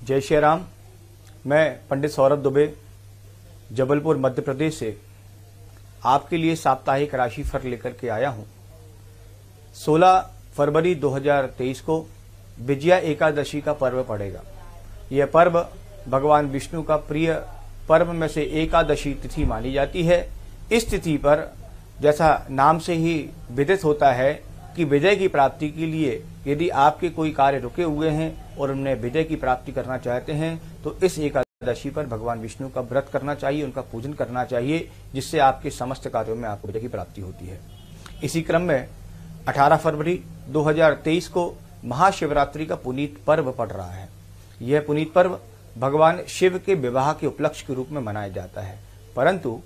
जय श्री राम। मैं पंडित सौरभ दुबे जबलपुर मध्य प्रदेश से आपके लिए साप्ताहिक राशिफल लेकर के आया हूं। 16 फरवरी 2023 को विजया एकादशी का पर्व पड़ेगा। यह पर्व भगवान विष्णु का प्रिय पर्व में से एकादशी तिथि मानी जाती है। इस तिथि पर जैसा नाम से ही विदित होता है कि विजय की प्राप्ति के लिए यदि आपके कोई कार्य रुके हुए हैं और उन्हें विजय की प्राप्ति करना चाहते हैं तो इस एकादशी पर भगवान विष्णु का व्रत करना चाहिए, उनका पूजन करना चाहिए, जिससे आपके समस्त कार्यों में आपको विजय की प्राप्ति होती है। इसी क्रम में 18 फरवरी 2023 को महाशिवरात्रि का पुनीत पर्व पड़ रहा है। यह पुनीत पर्व भगवान शिव के विवाह के उपलक्ष्य के रूप में मनाया जाता है, परंतु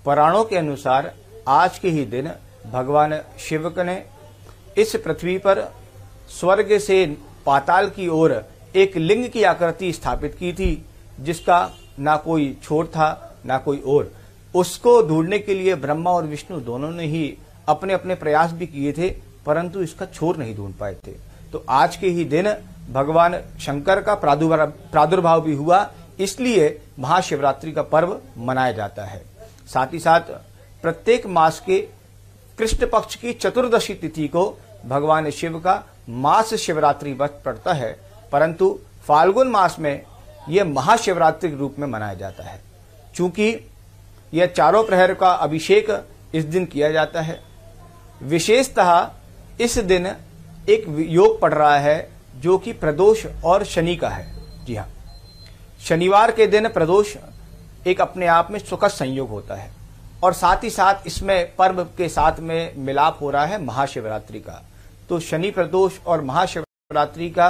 पुराणों के अनुसार आज के ही दिन भगवान शिव ने इस पृथ्वी पर स्वर्ग से पाताल की ओर एक लिंग की आकृति स्थापित की थी, जिसका ना कोई छोर था ना कोई ओर। उसको ढूंढने के लिए ब्रह्मा और विष्णु दोनों ने ही अपने अपने प्रयास भी किए थे, परंतु इसका छोर नहीं ढूंढ पाए थे। तो आज के ही दिन भगवान शंकर का प्रादुर्भाव भी हुआ, इसलिए महाशिवरात्रि का पर्व मनाया जाता है। साथ ही साथ प्रत्येक मास के कृष्ण पक्ष की चतुर्दशी तिथि को भगवान शिव का मास शिवरात्रि व्रत पड़ता है, परंतु फाल्गुन मास में यह महाशिवरात्रि के रूप में मनाया जाता है। चूंकि यह चारों प्रहर का अभिषेक इस दिन किया जाता है। विशेषतः इस दिन एक योग पड़ रहा है जो कि प्रदोष और शनि का है। जी हाँ, शनिवार के दिन प्रदोष एक अपने आप में सुखद संयोग होता है और साथ ही साथ इसमें पर्व के साथ में मिलाप हो रहा है महाशिवरात्रि का। तो शनि प्रदोष और महाशिवरात्रि का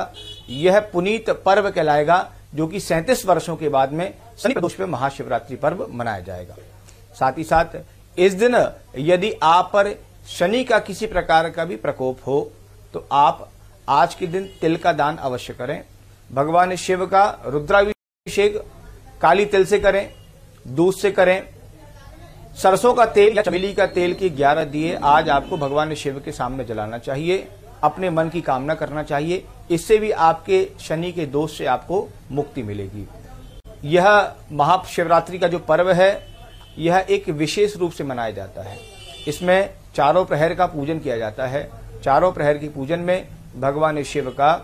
यह पुनीत पर्व कहलाएगा, जो कि 37 वर्षों के बाद में शनि प्रदोष में महाशिवरात्रि पर्व मनाया जाएगा। साथ ही साथ इस दिन यदि आप पर शनि का किसी प्रकार का भी प्रकोप हो तो आप आज के दिन तिल का दान अवश्य करें। भगवान शिव का रुद्राभिषेक काली तिल से करें, दूध से करें। सरसों का तेल या चमेली का तेल की 11 दिए आज आपको भगवान शिव के सामने जलाना चाहिए। अपने मन की कामना करना चाहिए, इससे भी आपके शनि के दोष से आपको मुक्ति मिलेगी। यह महाशिवरात्रि का जो पर्व है यह एक विशेष रूप से मनाया जाता है। इसमें चारों प्रहर का पूजन किया जाता है। चारों प्रहर के पूजन में भगवान शिव का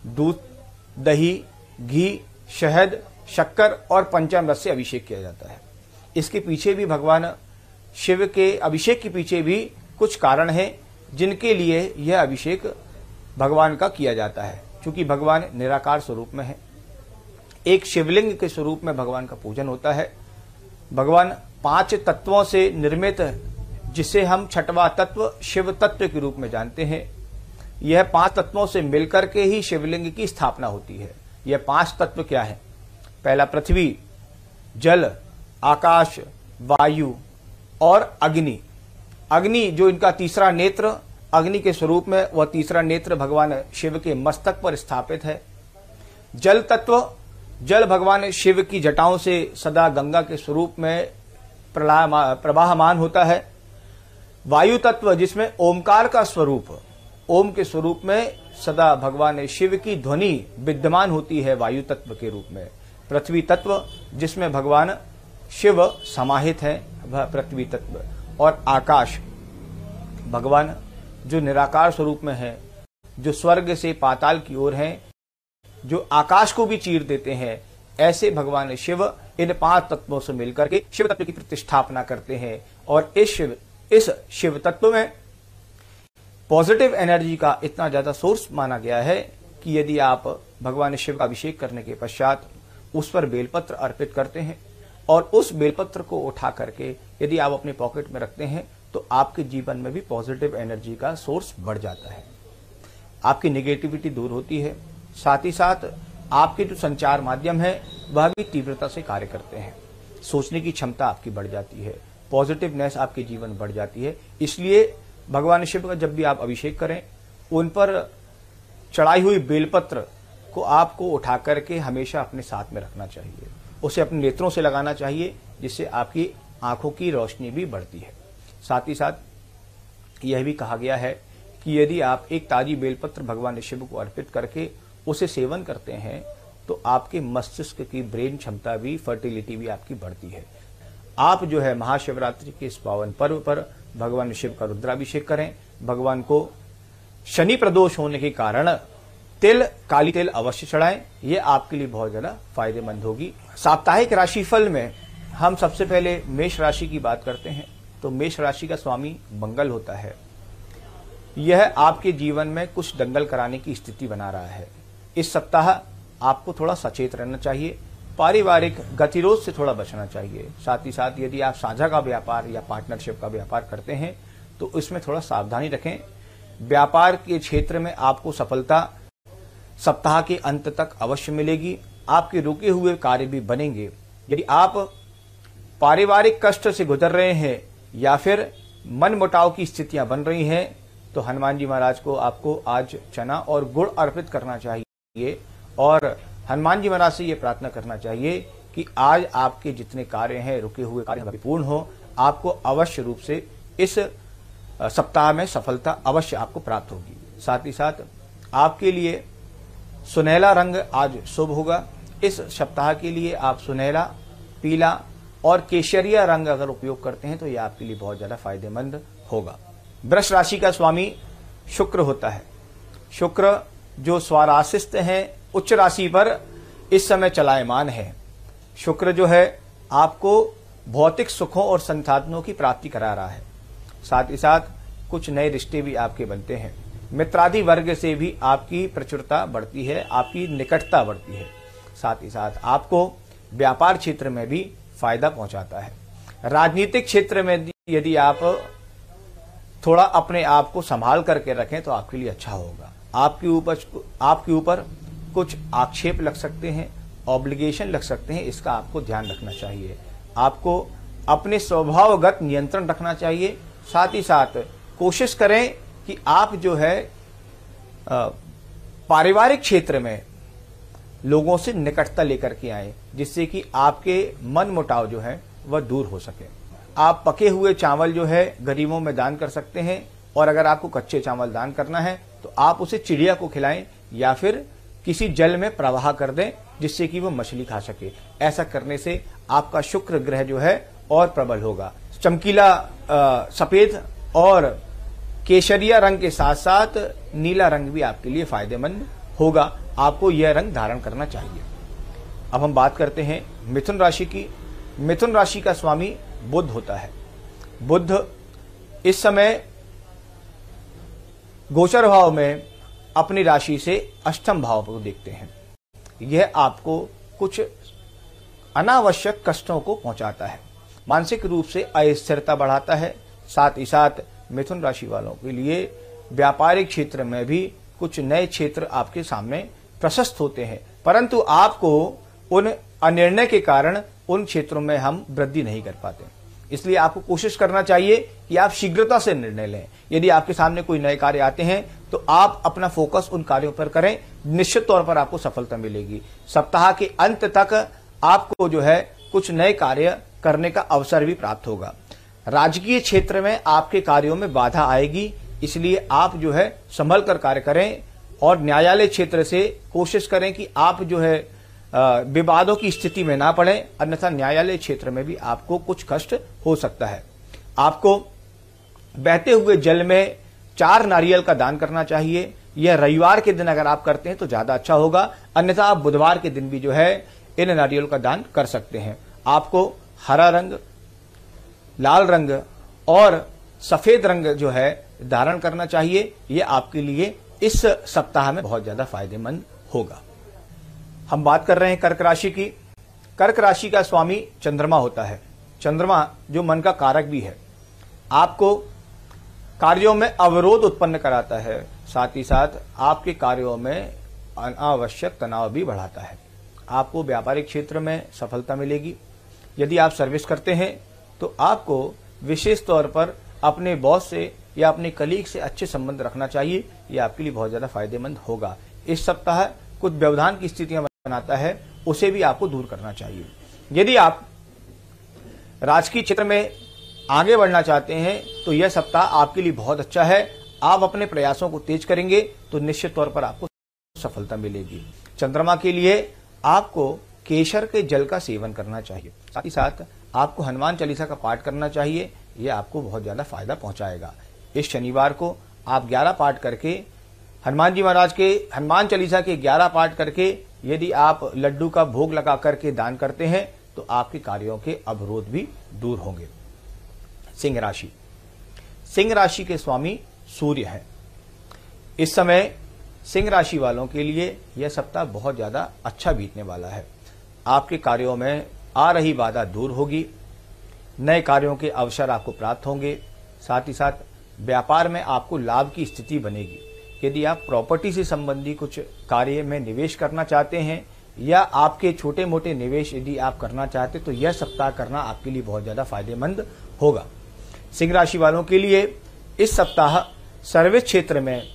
दूध, दही, घी, शहद, शक्कर और पंचामृत से अभिषेक किया जाता है। इसके पीछे भी भगवान शिव के अभिषेक के पीछे भी कुछ कारण हैं जिनके लिए यह अभिषेक भगवान का किया जाता है। क्योंकि भगवान निराकार स्वरूप में है, एक शिवलिंग के स्वरूप में भगवान का पूजन होता है। भगवान 5 तत्वों से निर्मित, जिसे हम छठवां तत्व शिव तत्व के रूप में जानते हैं। यह 5 तत्वों से मिलकर के ही शिवलिंग की स्थापना होती है। यह 5 तत्व क्या है? पहला पृथ्वी, जल, आकाश, वायु और अग्नि। अग्नि जो इनका तीसरा नेत्र, अग्नि के स्वरूप में वह तीसरा नेत्र भगवान शिव के मस्तक पर स्थापित है। जल तत्व, जल भगवान शिव की जटाओं से सदा गंगा के स्वरूप में प्रवाहमान होता है। वायु तत्व, जिसमें ओमकार का स्वरूप, ओम के स्वरूप में सदा भगवान शिव की ध्वनि विद्यमान होती है वायु तत्व के रूप में। पृथ्वी तत्व, जिसमें भगवान शिव समाहित है, वह पृथ्वी तत्व। और आकाश, भगवान जो निराकार स्वरूप में है, जो स्वर्ग से पाताल की ओर हैं, जो आकाश को भी चीर देते हैं, ऐसे भगवान शिव इन 5 तत्वों से मिलकर के शिव तत्व की प्रतिष्ठापना करते हैं। और इस शिव तत्व में पॉजिटिव एनर्जी का इतना ज्यादा सोर्स माना गया है कि यदि आप भगवान शिव का अभिषेक करने के पश्चात उस पर बेलपत्र अर्पित करते हैं और उस बेलपत्र को उठा करके यदि आप अपने पॉकेट में रखते हैं तो आपके जीवन में भी पॉजिटिव एनर्जी का सोर्स बढ़ जाता है। आपकी नेगेटिविटी दूर होती है। साथ ही साथ आपके जो संचार माध्यम है वह भी तीव्रता से कार्य करते हैं। सोचने की क्षमता आपकी बढ़ जाती है, पॉजिटिवनेस आपके जीवन बढ़ जाती है। इसलिए भगवान शिव का जब भी आप अभिषेक करें, उन पर चढ़ाई हुई बेलपत्र को आपको उठा करके हमेशा अपने साथ में रखना चाहिए। उसे अपने नेत्रों से लगाना चाहिए, जिससे आपकी आंखों की रोशनी भी बढ़ती है। साथ ही साथ यह भी कहा गया है कि यदि आप एक ताजी बेलपत्र भगवान शिव को अर्पित करके उसे सेवन करते हैं तो आपके मस्तिष्क की ब्रेन क्षमता भी, फर्टिलिटी भी आपकी बढ़ती है। आप जो है महाशिवरात्रि के इस पावन पर्व पर भगवान शिव का रुद्राभिषेक करें। भगवान को शनि प्रदोष होने के कारण काली तिल अवश्य चढ़ाएं। ये आपके लिए बहुत ज्यादा फायदेमंद होगी। साप्ताहिक राशिफल में हम सबसे पहले मेष राशि की बात करते हैं। तो मेष राशि का स्वामी मंगल होता है। यह आपके जीवन में कुछ दंगल कराने की स्थिति बना रहा है। इस सप्ताह आपको थोड़ा सचेत रहना चाहिए। पारिवारिक गतिरोध से थोड़ा बचना चाहिए। साथ ही साथ यदि आप साझा का व्यापार या पार्टनरशिप का व्यापार करते हैं तो इसमें थोड़ा सावधानी रखें। व्यापार के क्षेत्र में आपको सफलता सप्ताह के अंत तक अवश्य मिलेगी। आपके रुके हुए कार्य भी बनेंगे। यदि आप पारिवारिक कष्ट से गुजर रहे हैं या फिर मन मुटाव की स्थितियां बन रही हैं तो हनुमान जी महाराज को आपको आज चना और गुड़ अर्पित करना चाहिए और हनुमान जी महाराज से ये प्रार्थना करना चाहिए कि आज आपके जितने कार्य हैं, रुके हुए कार्य पूर्ण हो। आपको अवश्य रूप से इस सप्ताह में सफलता अवश्य आपको प्राप्त होगी। साथ ही साथ आपके लिए सुनहला रंग आज शुभ होगा। इस सप्ताह के लिए आप सुनहला, पीला और केसरिया रंग अगर उपयोग करते हैं तो यह आपके लिए बहुत ज्यादा फायदेमंद होगा। वृष राशि का स्वामी शुक्र होता है। शुक्र जो स्वाराशिस्त है, उच्च राशि पर इस समय चलायमान है। शुक्र जो है आपको भौतिक सुखों और संसाधनों की प्राप्ति करा रहा है। साथ ही साथ कुछ नए रिश्ते भी आपके बनते हैं। मित्रादि वर्ग से भी आपकी प्रचुरता बढ़ती है, आपकी निकटता बढ़ती है। साथ ही साथ आपको व्यापार क्षेत्र में भी फायदा पहुंचाता है। राजनीतिक क्षेत्र में यदि आप थोड़ा अपने आप को संभाल करके रखें तो आपके लिए अच्छा होगा। आपके ऊपर कुछ आक्षेप लग सकते हैं, ऑब्लिगेशन लग सकते हैं, इसका आपको ध्यान रखना चाहिए। आपको अपने स्वभावगत नियंत्रण रखना चाहिए। साथ ही साथ कोशिश करें कि आप जो है पारिवारिक क्षेत्र में लोगों से निकटता लेकर के आए, जिससे कि आपके मन मुटाव जो है वह दूर हो सके। आप पके हुए चावल जो है गरीबों में दान कर सकते हैं और अगर आपको कच्चे चावल दान करना है तो आप उसे चिड़िया को खिलाएं या फिर किसी जल में प्रवाह कर दें जिससे कि वो मछली खा सके। ऐसा करने से आपका शुक्र ग्रह जो है और प्रबल होगा। चमकीला सफेद और केसरिया रंग के साथ साथ नीला रंग भी आपके लिए फायदेमंद होगा। आपको यह रंग धारण करना चाहिए। अब हम बात करते हैं मिथुन राशि की। मिथुन राशि का स्वामी बुध होता है। बुध इस समय गोचर भाव में अपनी राशि से अष्टम भाव को देखते हैं। यह आपको कुछ अनावश्यक कष्टों को पहुंचाता है, मानसिक रूप से अस्थिरता बढ़ाता है। साथ ही साथ मिथुन राशि वालों के लिए व्यापारिक क्षेत्र में भी कुछ नए क्षेत्र आपके सामने प्रशस्त होते हैं, परंतु आपको उन अनिर्णय के कारण उन क्षेत्रों में हम वृद्धि नहीं कर पाते। इसलिए आपको कोशिश करना चाहिए कि आप शीघ्रता से निर्णय लें। यदि आपके सामने कोई नए कार्य आते हैं तो आप अपना फोकस उन कार्यों पर करें, निश्चित तौर पर आपको सफलता मिलेगी। सप्ताह के अंत तक आपको जो है कुछ नए कार्य करने का अवसर भी प्राप्त होगा। राजकीय क्षेत्र में आपके कार्यों में बाधा आएगी, इसलिए आप जो है संभल कर कार्य करें और न्यायालय क्षेत्र से कोशिश करें कि आप जो है विवादों की स्थिति में ना पड़े, अन्यथा न्यायालय क्षेत्र में भी आपको कुछ कष्ट हो सकता है। आपको बहते हुए जल में 4 नारियल का दान करना चाहिए। यह रविवार के दिन अगर आप करते हैं तो ज्यादा अच्छा होगा, अन्यथा आप बुधवार के दिन भी जो है इन नारियल का दान कर सकते हैं। आपको हरा रंग, लाल रंग और सफेद रंग जो है धारण करना चाहिए। यह आपके लिए इस सप्ताह में बहुत ज्यादा फायदेमंद होगा। हम बात कर रहे हैं कर्क राशि की। कर्क राशि का स्वामी चंद्रमा होता है। चंद्रमा जो मन का कारक भी है, आपको कार्यों में अवरोध उत्पन्न कराता है, साथ ही साथ आपके कार्यों में अनावश्यक तनाव भी बढ़ाता है। आपको व्यापारिक क्षेत्र में सफलता मिलेगी। यदि आप सर्विस करते हैं तो आपको विशेष तौर पर अपने बॉस से या अपने कलीग से अच्छे संबंध रखना चाहिए। यह आपके लिए बहुत ज्यादा फायदेमंद होगा। इस सप्ताह कुछ व्यवधान की स्थितियां बनाता है, उसे भी आपको दूर करना चाहिए। यदि आप राजकीय क्षेत्र में आगे बढ़ना चाहते हैं तो यह सप्ताह आपके लिए बहुत अच्छा है। आप अपने प्रयासों को तेज करेंगे तो निश्चित तौर पर आपको सफलता मिलेगी। चंद्रमा के लिए आपको केसर के जल का सेवन करना चाहिए। साथ ही साथ आपको हनुमान चालीसा का पाठ करना चाहिए, यह आपको बहुत ज्यादा फायदा पहुंचाएगा। इस शनिवार को आप 11 पाठ करके हनुमान जी महाराज के हनुमान चालीसा के 11 पाठ करके यदि आप लड्डू का भोग लगा करके दान करते हैं तो आपके कार्यों के अवरोध भी दूर होंगे। सिंह राशि। सिंह राशि के स्वामी सूर्य हैं। इस समय सिंह राशि वालों के लिए यह सप्ताह बहुत ज्यादा अच्छा बीतने वाला है। आपके कार्यों में आ रही बाधा दूर होगी, नए कार्यों के अवसर आपको प्राप्त होंगे। साथ ही साथ व्यापार में आपको लाभ की स्थिति बनेगी। यदि आप प्रॉपर्टी से संबंधी कुछ कार्य में निवेश करना चाहते हैं या आपके छोटे मोटे निवेश यदि आप करना चाहते तो यह सप्ताह करना आपके लिए बहुत ज्यादा फायदेमंद होगा। सिंह राशि वालों के लिए इस सप्ताह सर्विस क्षेत्र में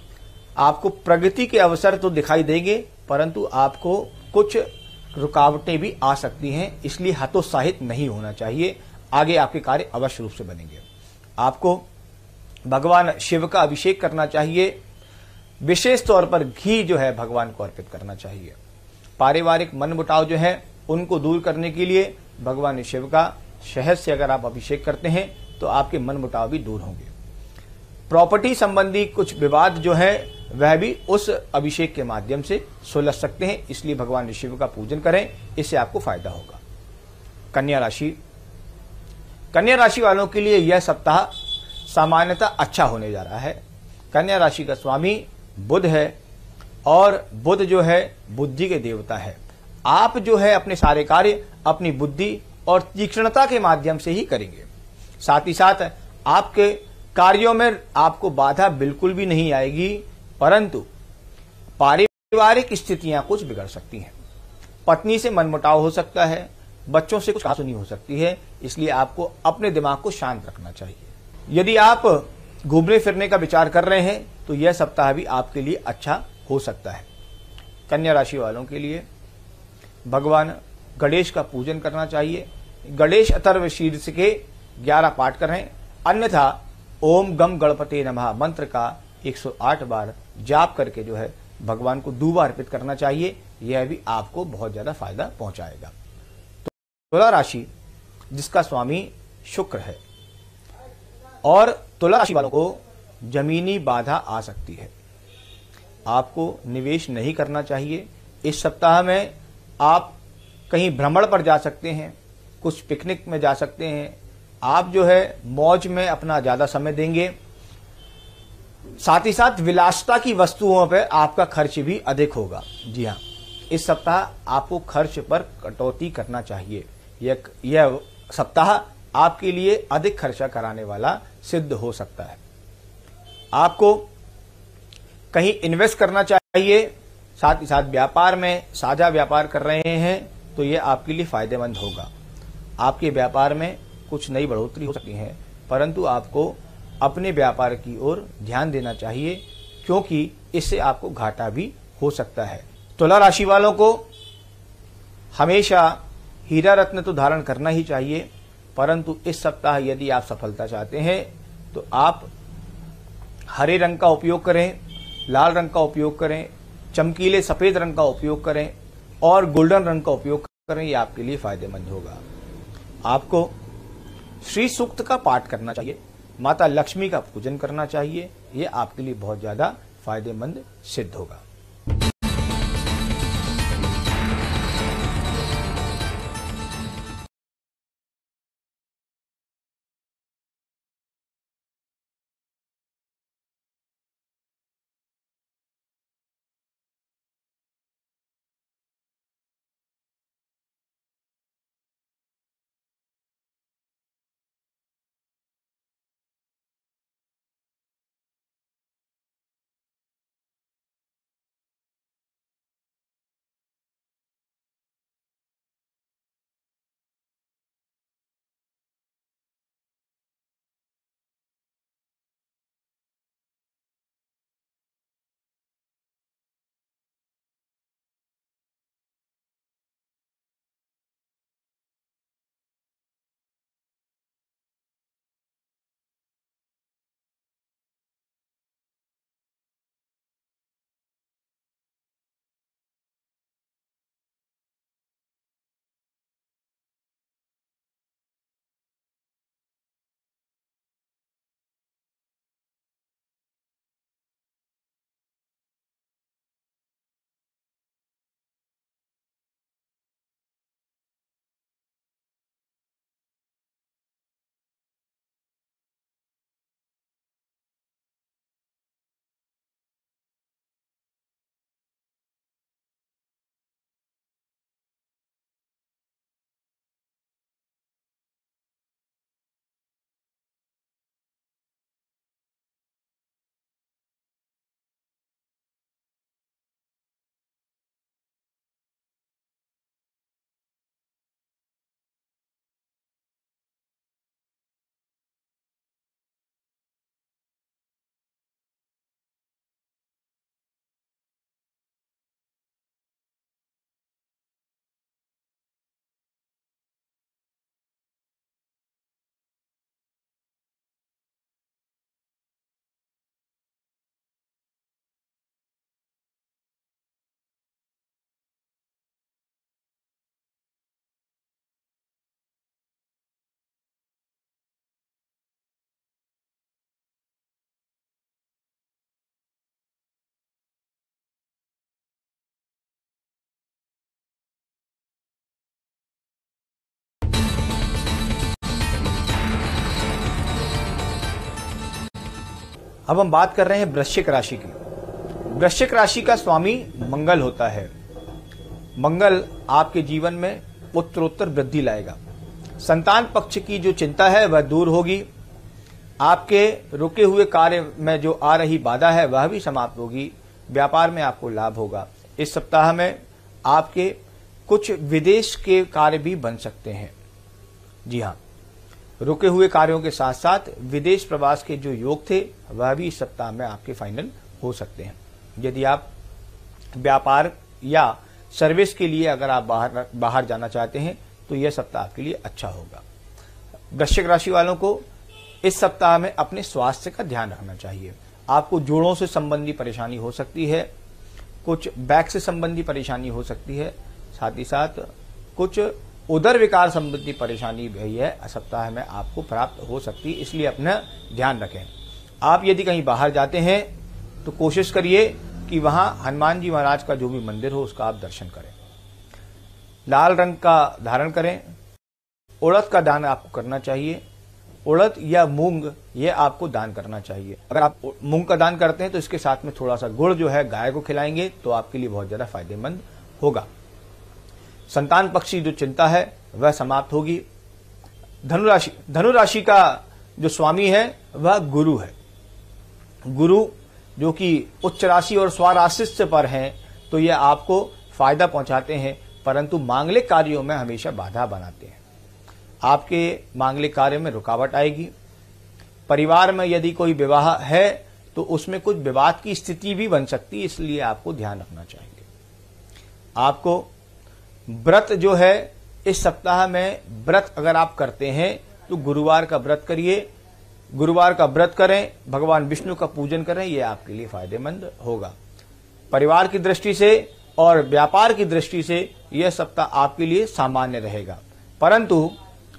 आपको प्रगति के अवसर तो दिखाई देंगे, परंतु आपको कुछ रुकावटें भी आ सकती हैं, इसलिए हतोत्साहित नहीं होना चाहिए। आगे आपके कार्य अवश्य रूप से बनेंगे। आपको भगवान शिव का अभिषेक करना चाहिए। विशेष तौर पर घी जो है भगवान को अर्पित करना चाहिए। पारिवारिक मनमुटाव जो है उनको दूर करने के लिए भगवान शिव का शहद से अगर आप अभिषेक करते हैं तो आपके मनमुटाव भी दूर होंगे। प्रॉपर्टी संबंधी कुछ विवाद जो है वह भी उस अभिषेक के माध्यम से सुलझ सकते हैं, इसलिए भगवान शिव का पूजन करें, इससे आपको फायदा होगा। कन्या राशि। कन्या राशि वालों के लिए यह सप्ताह सामान्यतः अच्छा होने जा रहा है। कन्या राशि का स्वामी बुध है और बुध जो है बुद्धि के देवता है। आप जो है अपने सारे कार्य अपनी बुद्धि और तीक्ष्णता के माध्यम से ही करेंगे। साथ ही साथ आपके कार्यों में आपको बाधा बिल्कुल भी नहीं आएगी, परंतु पारिवारिक स्थितियां कुछ बिगड़ सकती हैं। पत्नी से मनमुटाव हो सकता है, बच्चों से कुछ कहासुनी हो सकती है, इसलिए आपको अपने दिमाग को शांत रखना चाहिए। यदि आप घूमने फिरने का विचार कर रहे हैं तो यह सप्ताह भी आपके लिए अच्छा हो सकता है। कन्या राशि वालों के लिए भगवान गणेश का पूजन करना चाहिए। गणेश अथर्व शीर्ष के 11 पाठ करें, अन्यथा ओम गम गणपते नमः मंत्र का 108 बार जाप करके जो है भगवान को दूबा अर्पित करना चाहिए। यह भी आपको बहुत ज्यादा फायदा पहुंचाएगा। तुला राशि जिसका स्वामी शुक्र है और तुला राशि वालों को जमीनी बाधा आ सकती है। आपको निवेश नहीं करना चाहिए। इस सप्ताह में आप कहीं भ्रमण पर जा सकते हैं, कुछ पिकनिक में जा सकते हैं। आप जो है मौज में अपना ज्यादा समय देंगे। साथ ही साथ विलासिता की वस्तुओं पर आपका खर्च भी अधिक होगा। जी हाँ, इस सप्ताह आपको खर्च पर कटौती करना चाहिए। यह सप्ताह आपके लिए अधिक खर्चा कराने वाला सिद्ध हो सकता है। आपको कहीं इन्वेस्ट करना चाहिए। साथ ही साथ व्यापार में साझा व्यापार कर रहे हैं तो यह आपके लिए फायदेमंद होगा। आपके व्यापार में कुछ नई बढ़ोतरी हो सकती है, परंतु आपको अपने व्यापार की ओर ध्यान देना चाहिए, क्योंकि इससे आपको घाटा भी हो सकता है। तुला राशि वालों को हमेशा हीरा रत्न तो धारण करना ही चाहिए, परंतु इस सप्ताह यदि आप सफलता चाहते हैं तो आप हरे रंग का उपयोग करें, लाल रंग का उपयोग करें, चमकीले सफेद रंग का उपयोग करें और गोल्डन रंग का उपयोग करें। यह आपके लिए फायदेमंद होगा। आपको श्री सूक्त का पाठ करना चाहिए, माता लक्ष्मी का पूजन करना चाहिए। यह आपके लिए बहुत ज्यादा फायदेमंद सिद्ध होगा। अब हम बात कर रहे हैं वृश्चिक राशि की। वृश्चिक राशि का स्वामी मंगल होता है। मंगल आपके जीवन में उत्तरोत्तर वृद्धि लाएगा। संतान पक्ष की जो चिंता है वह दूर होगी। आपके रुके हुए कार्य में जो आ रही बाधा है वह भी समाप्त होगी। व्यापार में आपको लाभ होगा। इस सप्ताह में आपके कुछ विदेश के कार्य भी बन सकते हैं। जी हाँ, रुके हुए कार्यों के साथ साथ विदेश प्रवास के जो योग थे वह भी इस सप्ताह में आपके फाइनल हो सकते हैं। यदि आप व्यापार या सर्विस के लिए अगर आप बाहर जाना चाहते हैं तो यह सप्ताह आपके लिए अच्छा होगा। वृश्चिक राशि वालों को इस सप्ताह में अपने स्वास्थ्य का ध्यान रखना चाहिए। आपको जोड़ों से संबंधी परेशानी हो सकती है, कुछ बैक से संबंधी परेशानी हो सकती है, साथ ही साथ कुछ उदर विकार संबंधी परेशानी भी है सप्ताह में आपको प्राप्त हो सकती है, इसलिए अपना ध्यान रखें। आप यदि कहीं बाहर जाते हैं तो कोशिश करिए कि वहां हनुमान जी महाराज का जो भी मंदिर हो उसका आप दर्शन करें। लाल रंग का धारण करें। उड़द का दान आपको करना चाहिए। उड़द या मूंग ये आपको दान करना चाहिए। अगर आप मूंग का दान करते हैं तो इसके साथ में थोड़ा सा गुड़ जो है गाय को खिलाएंगे तो आपके लिए बहुत ज्यादा फायदेमंद होगा। संतान पक्षी जो चिंता है वह समाप्त होगी। धनुराशि का जो स्वामी है वह गुरु है। गुरु जो कि उच्च राशि और स्वाराशिष्य पर हैं तो यह आपको फायदा पहुंचाते हैं, परंतु मांगलिक कार्यों में हमेशा बाधा बनाते हैं। आपके मांगलिक कार्य में रुकावट आएगी। परिवार में यदि कोई विवाह है तो उसमें कुछ विवाद की स्थिति भी बन सकती है, इसलिए आपको ध्यान रखना चाहिए। आपको व्रत जो है इस सप्ताह में व्रत अगर आप करते हैं तो गुरुवार का व्रत करिए। गुरुवार का व्रत करें, भगवान विष्णु का पूजन करें, यह आपके लिए फायदेमंद होगा। परिवार की दृष्टि से और व्यापार की दृष्टि से यह सप्ताह आपके लिए सामान्य रहेगा, परंतु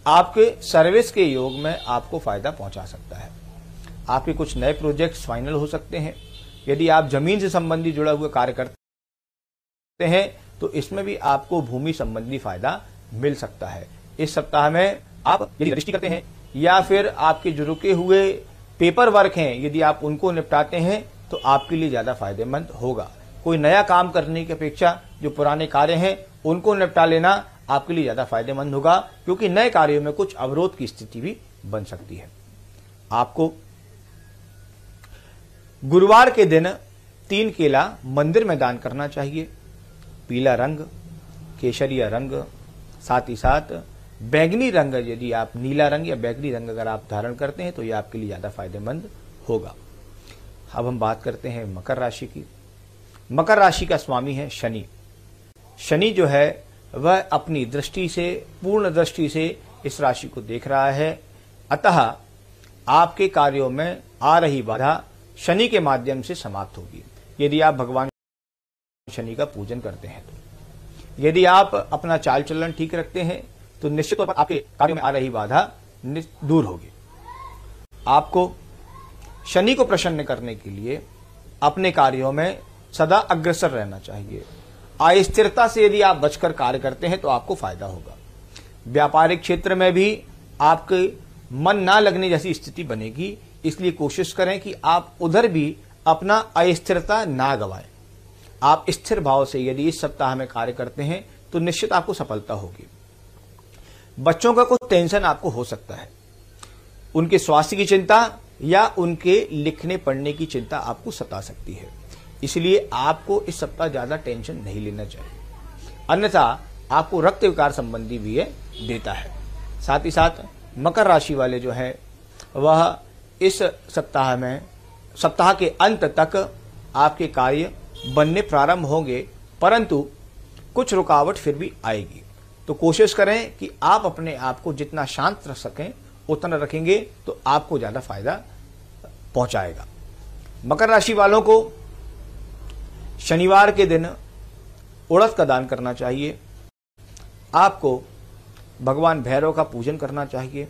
आपके सर्विस के योग में आपको फायदा पहुंचा सकता है। आपके कुछ नए प्रोजेक्ट्स फाइनल हो सकते हैं। यदि आप जमीन से संबंधी जुड़ा हुआ कार्य करते हैं तो इसमें भी आपको भूमि संबंधी फायदा मिल सकता है। इस सप्ताह में आप यदि रजिस्ट्री करते हैं या फिर आपके जो रुके हुए पेपर वर्क हैं यदि आप उनको निपटाते हैं तो आपके लिए ज्यादा फायदेमंद होगा। कोई नया काम करने की अपेक्षा जो पुराने कार्य हैं उनको निपटा लेना आपके लिए ज्यादा फायदेमंद होगा, क्योंकि नए कार्यों में कुछ अवरोध की स्थिति भी बन सकती है। आपको गुरुवार के दिन 3 केला मंदिर में दान करना चाहिए। पीला रंग, केसरिया रंग, साथ ही साथ बैंगनी रंग, यदि आप नीला रंग या बैंगनी रंग अगर आप धारण करते हैं तो यह आपके लिए ज्यादा फायदेमंद होगा। अब हम बात करते हैं मकर राशि की। मकर राशि का स्वामी है शनि। शनि जो है वह अपनी दृष्टि से, पूर्ण दृष्टि से इस राशि को देख रहा है, अतः आपके कार्यों में आ रही बाधा शनि के माध्यम से समाप्त होगी यदि आप भगवान शनि का पूजन करते हैं तो। यदि आप अपना चाल चलन ठीक रखते हैं तो निश्चित तौर पर आपके कार्यों में आ रही बाधा दूर होगी। आपको शनि को प्रसन्न करने के लिए अपने कार्यों में सदा अग्रसर रहना चाहिए। अस्थिरता से यदि आप बचकर कार्य करते हैं तो आपको फायदा होगा। व्यापारिक क्षेत्र में भी आपके मन ना लगने जैसी स्थिति बनेगी, इसलिए कोशिश करें कि आप उधर भी अपना अस्थिरता ना गवाएं। आप स्थिर भाव से यदि इस सप्ताह में कार्य करते हैं तो निश्चित आपको सफलता होगी। बच्चों का कुछ टेंशन आपको हो सकता है, उनके स्वास्थ्य की चिंता या उनके लिखने पढ़ने की चिंता आपको सता सकती है, इसलिए आपको इस सप्ताह ज्यादा टेंशन नहीं लेना चाहिए, अन्यथा आपको रक्त विकार संबंधी भी ये देता है। साथ ही साथ मकर राशि वाले जो है वह इस सप्ताह में, सप्ताह के अंत तक आपके कार्य बनने प्रारंभ होंगे, परंतु कुछ रुकावट फिर भी आएगी। तो कोशिश करें कि आप अपने आप को जितना शांत रख सकें उतना रखेंगे तो आपको ज्यादा फायदा पहुंचाएगा। मकर राशि वालों को शनिवार के दिन उड़द का दान करना चाहिए। आपको भगवान भैरव का पूजन करना चाहिए।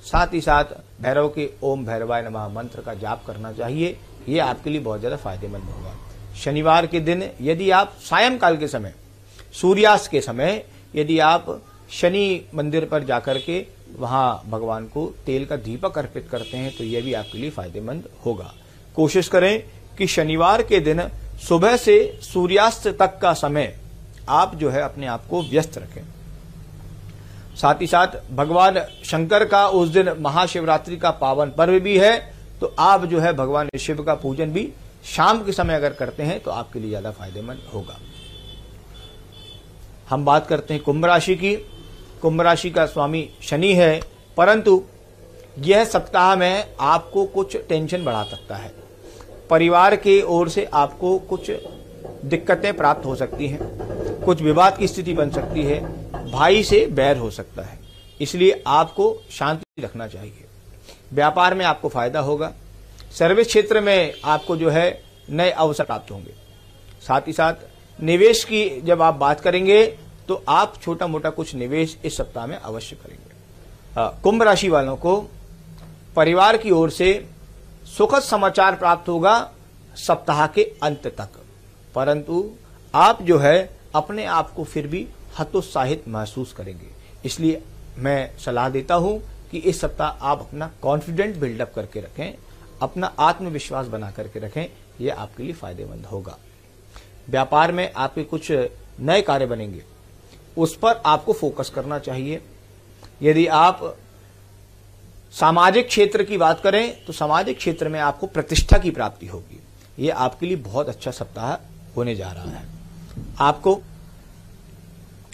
साथ ही साथ भैरव के ओम भैरवाय नमः मंत्र का जाप करना चाहिए। यह आपके लिए बहुत ज्यादा फायदेमंद होगा। शनिवार के दिन यदि आप सायंकाल के समय, सूर्यास्त के समय यदि आप शनि मंदिर पर जाकर के वहां भगवान को तेल का दीपक अर्पित करते हैं तो यह भी आपके लिए फायदेमंद होगा। कोशिश करें कि शनिवार के दिन सुबह से सूर्यास्त तक का समय आप जो है अपने आप को व्यस्त रखें। साथ ही साथ भगवान शंकर का उस दिन महाशिवरात्रि का पावन पर्व भी है, तो आप जो है भगवान शिव का पूजन भी शाम के समय अगर करते हैं तो आपके लिए ज्यादा फायदेमंद होगा। हम बात करते हैं कुंभ राशि की। कुंभ राशि का स्वामी शनि है, परंतु यह सप्ताह में आपको कुछ टेंशन बढ़ा सकता है। परिवार की ओर से आपको कुछ दिक्कतें प्राप्त हो सकती हैं, कुछ विवाद की स्थिति बन सकती है, भाई से बैर हो सकता है, इसलिए आपको शांति रखना चाहिए। व्यापार में आपको फायदा होगा। सर्विस क्षेत्र में आपको जो है नए अवसर प्राप्त होंगे। साथ ही साथ निवेश की जब आप बात करेंगे तो आप छोटा मोटा कुछ निवेश इस सप्ताह में अवश्य करेंगे। कुंभ राशि वालों को परिवार की ओर से सुखद समाचार प्राप्त होगा सप्ताह के अंत तक, परंतु आप जो है अपने आप को फिर भी हतोत्साहित महसूस करेंगे। इसलिए मैं सलाह देता हूं कि इस सप्ताह आप अपना कॉन्फिडेंट बिल्डअप करके रखें, अपना आत्मविश्वास बना करके रखें, यह आपके लिए फायदेमंद होगा। व्यापार में आपके कुछ नए कार्य बनेंगे, उस पर आपको फोकस करना चाहिए। यदि आप सामाजिक क्षेत्र की बात करें तो सामाजिक क्षेत्र में आपको प्रतिष्ठा की प्राप्ति होगी। यह आपके लिए बहुत अच्छा सप्ताह होने जा रहा है। आपको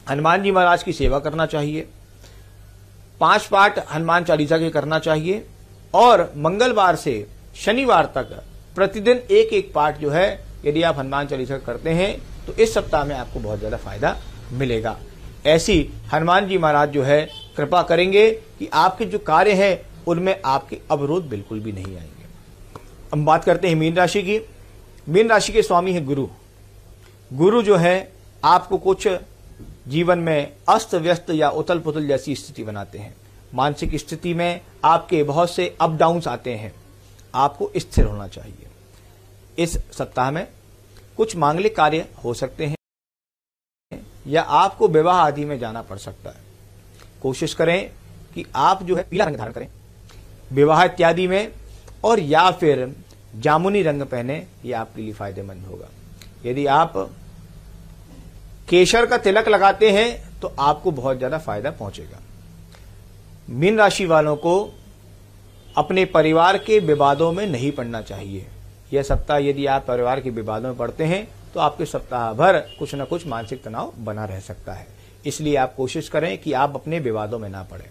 हनुमान जी महाराज की सेवा करना चाहिए, 5 पाठ हनुमान चालीसा के करना चाहिए, और मंगलवार से शनिवार तक प्रतिदिन एक पाठ जो है यदि आप हनुमान चालीसा करते हैं तो इस सप्ताह में आपको बहुत ज्यादा फायदा मिलेगा। ऐसी हनुमान जी महाराज जो है कृपा करेंगे कि आपके जो कार्य हैं उनमें आपके अवरोध बिल्कुल भी नहीं आएंगे। हम बात करते हैं मीन राशि की। मीन राशि के स्वामी है गुरु। गुरु जो है आपको कुछ जीवन में अस्त व्यस्त या उथल पुथल जैसी स्थिति बनाते हैं। मानसिक स्थिति में आपके बहुत से अप डाउन्स आते हैं, आपको स्थिर होना चाहिए। इस सप्ताह में कुछ मांगलिक कार्य हो सकते हैं या आपको विवाह आदि में जाना पड़ सकता है। कोशिश करें कि आप जो है पीला रंग धारण करें विवाह इत्यादि में, और या फिर जामुनी रंग पहने, यह आपके लिए फायदेमंद होगा। यदि आप केशर का तिलक लगाते हैं तो आपको बहुत ज्यादा फायदा पहुंचेगा। मीन राशि वालों को अपने परिवार के विवादों में नहीं पड़ना चाहिए। यह सप्ताह यदि आप परिवार के विवादों में पड़ते हैं तो आपके सप्ताह भर कुछ न कुछ मानसिक तनाव बना रह सकता है। इसलिए आप कोशिश करें कि आप अपने विवादों में ना पड़े।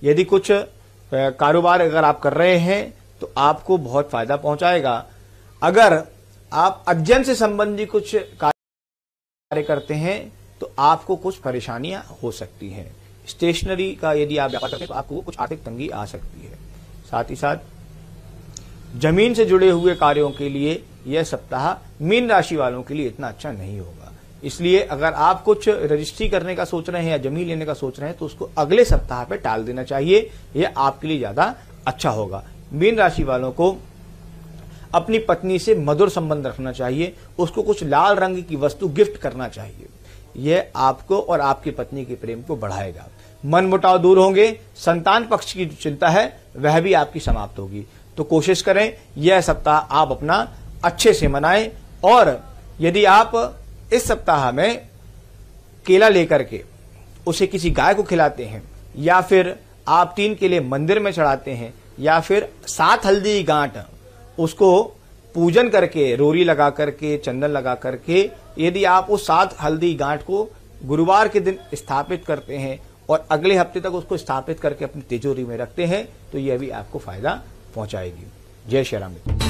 यदि कुछ कारोबार अगर आप कर रहे हैं तो आपको बहुत फायदा पहुंचाएगा। अगर आप अध्ययन से संबंधी कुछ कार्य करते हैं तो आपको कुछ परेशानियां हो सकती हैं। स्टेशनरी का यदि आप व्यापार करते हैं तो आपको कुछ आर्थिक तंगी आ सकती है। साथ ही साथ जमीन से जुड़े हुए कार्यों के लिए यह सप्ताह मीन राशि वालों के लिए इतना अच्छा नहीं होगा। इसलिए अगर आप कुछ रजिस्ट्री करने का सोच रहे हैं या जमीन लेने का सोच रहे हैं तो उसको अगले सप्ताह पे टाल देना चाहिए, यह आपके लिए ज्यादा अच्छा होगा। मीन राशि वालों को अपनी पत्नी से मधुर संबंध रखना चाहिए, उसको कुछ लाल रंग की वस्तु गिफ्ट करना चाहिए। यह आपको और आपकी पत्नी के प्रेम को बढ़ाएगा। मन मुटाव दूर होंगे, संतान पक्ष की जो चिंता है वह भी आपकी समाप्त होगी। तो कोशिश करें यह सप्ताह आप अपना अच्छे से मनाएं। और यदि आप इस सप्ताह में केला लेकर के उसे किसी गाय को खिलाते हैं, या फिर आप 3 केले मंदिर में चढ़ाते हैं, या फिर 7 हल्दी गांठ उसको पूजन करके रोरी लगा करके चंदन लगा करके यदि आप उस 7 हल्दी गांठ को गुरुवार के दिन स्थापित करते हैं और अगले हफ्ते तक उसको स्थापित करके अपनी तिजोरी में रखते हैं तो यह भी आपको फायदा पहुंचाएगी। जय श्री राम।